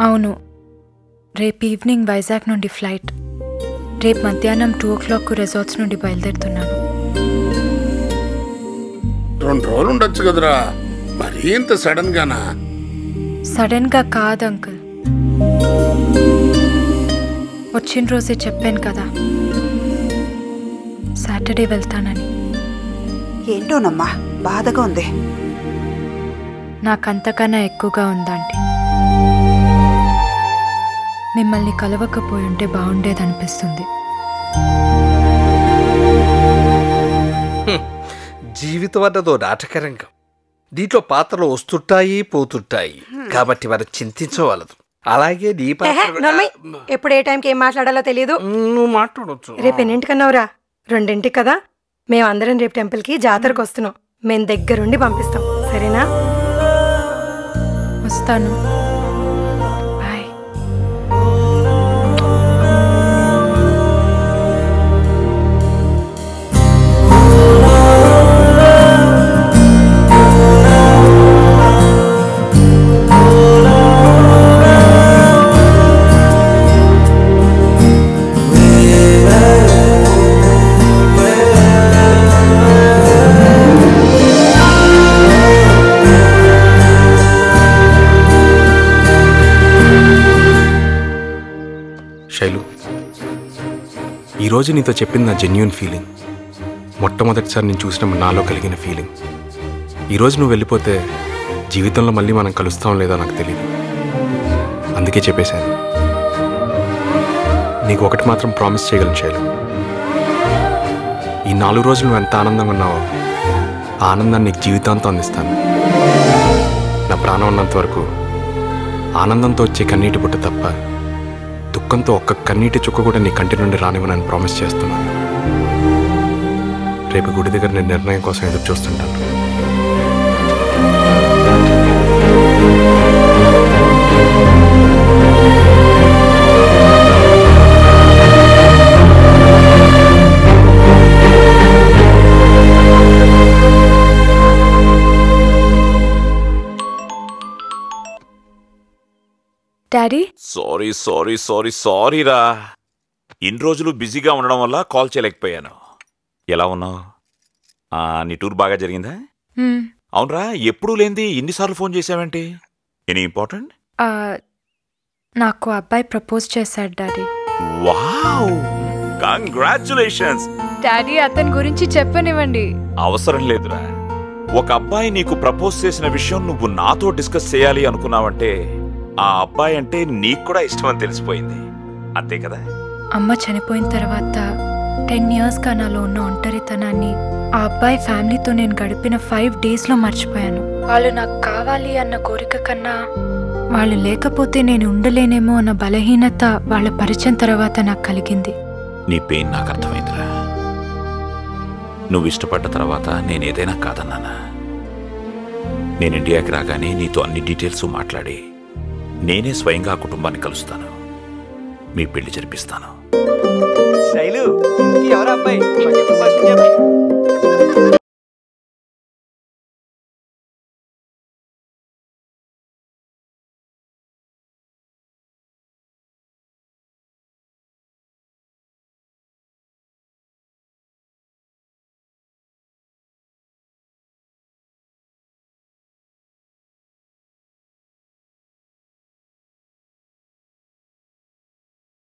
అవును, రేపు ఈవినింగ్ వైజాగ్ నుండి ఫ్లైట్. రేపు మధ్యాహ్నం 2 o'clock రిసార్ట్స్ నుండి బయలుదేరుతున్నాను. 2 రోజులు ఉండొచ్చు కదరా, మరీ ఇంత సడన్ గానా? సడన్ గా కాదు అంకుల్, వచ్చిన రోజే చెప్పాను కదా సాటర్డే వెళ్తానని. ఏంటోనమ్మా బాధగా ఉంది. నాకంతకన్నా ఎక్కువగా ఉందండి. మిమ్మల్ని కలవకపోయి ఉంటే బాగుండేదనిపిస్తుంది. జీవితం అన్నదో నాటకరంగం. దీంట్లో పాత్రలు వస్తుంటాయి పోతుంటాయి, కాబట్టి మనం చింతించవలదు. అలాగే నీ పాత్ర ఎప్పుడు ఏ టైంకి ఏం మాట్లాడాలో తెలియదు. నువ్వు మాట్లాడవచ్చు. రేపు ఎన్నింటికన్నావురా? 2ంటికి కదా. మేమందరం రేపు టెంపుల్కి జాతరకు వస్తున్నాం. మేము దగ్గరుండి పంపిస్తాం, సరేనా? వస్తాను. బాయ్. శైలు, ఈరోజు నీతో చెప్పింది నా జెన్యూన్ ఫీలింగ్. మొట్టమొదటిసారి నేను చూసినప్పుడు నాలో కలిగిన ఫీలింగ్. ఈరోజు నువ్వు వెళ్ళిపోతే జీవితంలో మళ్ళీ మనం కలుస్తాం లేదో నాకు తెలియదు. అందుకే చెప్పేశాను. నీకు ఒకటి మాత్రం ప్రామిస్ చేయగలను శైలు, ఈ 4 రోజులు నువ్వు ఎంత ఆనందంగా ఉన్నావో ఆ ఆనందాన్ని నీకు జీవితాంతం అందిస్తాను. నా ప్రాణం ఉన్నంత వరకు ఆనందంతో వచ్చే కన్నీటి పుట్ట తప్ప దుఃఖంతో ఒక్క కన్నీటి చుక్క కూడా నీ కంటి నుండి రానివ్వనని ప్రామిస్ చేస్తున్నాను. రేపు గుడి దగ్గర నేను నిర్ణయం కోసం ఎదురు చూస్తుంటాను. Daddy, sorry sorry sorry sorry రా. ఇన్ని రోజులు బిజీగా ఉండడం వల్ల కాల్ చేయలేకపోయాను. ఎలా ఉన్నావు? నీ టూర్ బాగా జరిగిందా? అవునరా, ఎప్పుడూ లేంది ఇన్నిసార్లు ఫోన్ చేసావేంటి? Any important? నాకు అబ్బాయి ప్రపోజ్ చేశాడు డాడీ. Wow, congratulations daddy. అతని గురించి చెప్పనివ్వండి. అవసరం లేదురా. ఒక అబ్బాయి నీకు ప్రపోజ్ చేసిన విషయం నువ్వు నాతో డిస్కస్ చేయాలి అనుకున్నావంటే ఆ అబ్బాయి అంటే నీకు కూడా ఇష్టం అని తెలిసిపోయింది, అంతే కదా? అమ్మ చనిపోయిన తర్వాత 10 yearsగా నాలో ఉన్న ఒంటరితనాన్ని ఆ అబ్బాయి ఫ్యామిలీతో నేను గడిపిన 5 daysలో మర్చిపోయాను. వాళ్ళు నాకు కావాలి అన్న కోరిక కన్నా వాళ్ళు లేకపోతే నేను ఉండలేనేమో అన్న బలహీనత వాళ్ళ పరిచయం తర్వాత నాకు కలిగింది. నీ పెయిన్ నాకు అర్థమైందిరా. నువ్వు ఇష్టపడ్డ తర్వాత నేనేదైనా కాదన్నానా? నేను ఇండియాకి రాగానే నీతో అన్ని డీటెయిల్స్ మాట్లాడి నేనే స్వయంగా ఆ కుటుంబాన్ని కలుస్తాను, మీ పెళ్లి జరిపిస్తాను. శైలు, ఎవరు అబ్బాయి?